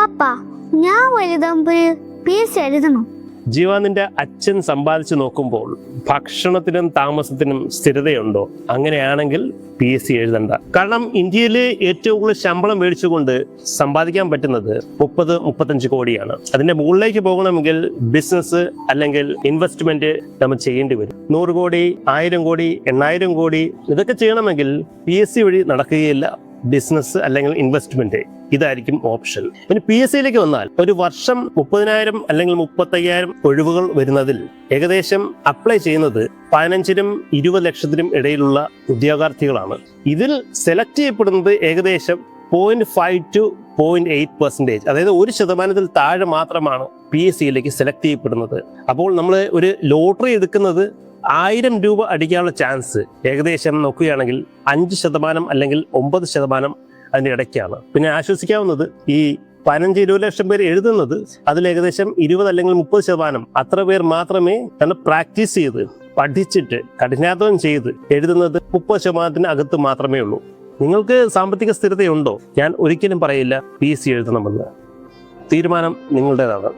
പാപ്പ ഞാൻ വലുതാകുമ്പോൾ PSC എഴുതണം. ജീവാനിന്റെ അച്ഛൻ സമ്പാദിച്ചു നോക്കുമ്പോൾ ഭക്ഷണത്തിനും താമസത്തിനും സ്ഥിരതയുണ്ടോ? അങ്ങനെയാണെങ്കിൽ PSC എഴുതണ്ട. കാരണം ഇന്ത്യയിൽ ഏറ്റവും കൂടുതൽ ശമ്പളം മേടിച്ചുകൊണ്ട് സമ്പാദിക്കാൻ പറ്റുന്നത് 30-35 കോടിയാണ്. അതിന്റെ മുകളിലേക്ക് പോകണമെങ്കിൽ ബിസിനസ് അല്ലെങ്കിൽ ഇൻവെസ്റ്റ്മെന്റ് നമ്മൾ ചെയ്യേണ്ടി വരും. 100 കോടി, 1000 കോടി, 8000 കോടി ഇതൊക്കെ ചെയ്യണമെങ്കിൽ PSC വഴി നടക്കുകയില്ല. ബിസിനസ് അല്ലെങ്കിൽ ഇൻവെസ്റ്റ്മെന്റ് ഇതായിരിക്കും ഓപ്ഷൻ. ഇനി PSCയിലേക്ക് വന്നാൽ ഒരു വർഷം 30,000 അല്ലെങ്കിൽ 35,000 ഒഴിവുകൾ വരുന്നതിൽ ഏകദേശം അപ്ലൈ ചെയ്യുന്നത് 15-നും 20 ലക്ഷത്തിനും ഇടയിലുള്ള ഉദ്യോഗാർത്ഥികളാണ്. ഇതിൽ സെലക്ട് ചെയ്യപ്പെടുന്നത് ഏകദേശം 0.5 to 0.8%, അതായത് 1% താഴെ മാത്രമാണ് PSCയിലേക്ക് സെലക്ട് ചെയ്യപ്പെടുന്നത്. അപ്പോൾ നമ്മൾ ഒരു ലോട്ടറി എടുക്കുന്നത് 1000 രൂപ അടിക്കാനുള്ള ചാൻസ് ഏകദേശം നോക്കുകയാണെങ്കിൽ 5% അല്ലെങ്കിൽ 9% അതിൻ്റെ ഇടയ്ക്കാണ്. പിന്നെ ആശ്വസിക്കാവുന്നത് ഈ 15-20 ലക്ഷം പേര് എഴുതുന്നത് അതിൽ ഏകദേശം 20 അല്ലെങ്കിൽ 30% അത്ര പേർ മാത്രമേ തന്നെ പ്രാക്ടീസ് ചെയ്ത് പഠിച്ചിട്ട് കഠിനാധ്വാനം ചെയ്ത് എഴുതുന്നത് 30% അകത്ത് മാത്രമേ ഉള്ളൂ. നിങ്ങൾക്ക് സാമ്പത്തിക സ്ഥിരതയുണ്ടോ? ഞാൻ ഒരിക്കലും പറയില്ല PSC എഴുതണമെന്ന്. തീരുമാനം നിങ്ങളുടേതാണ്.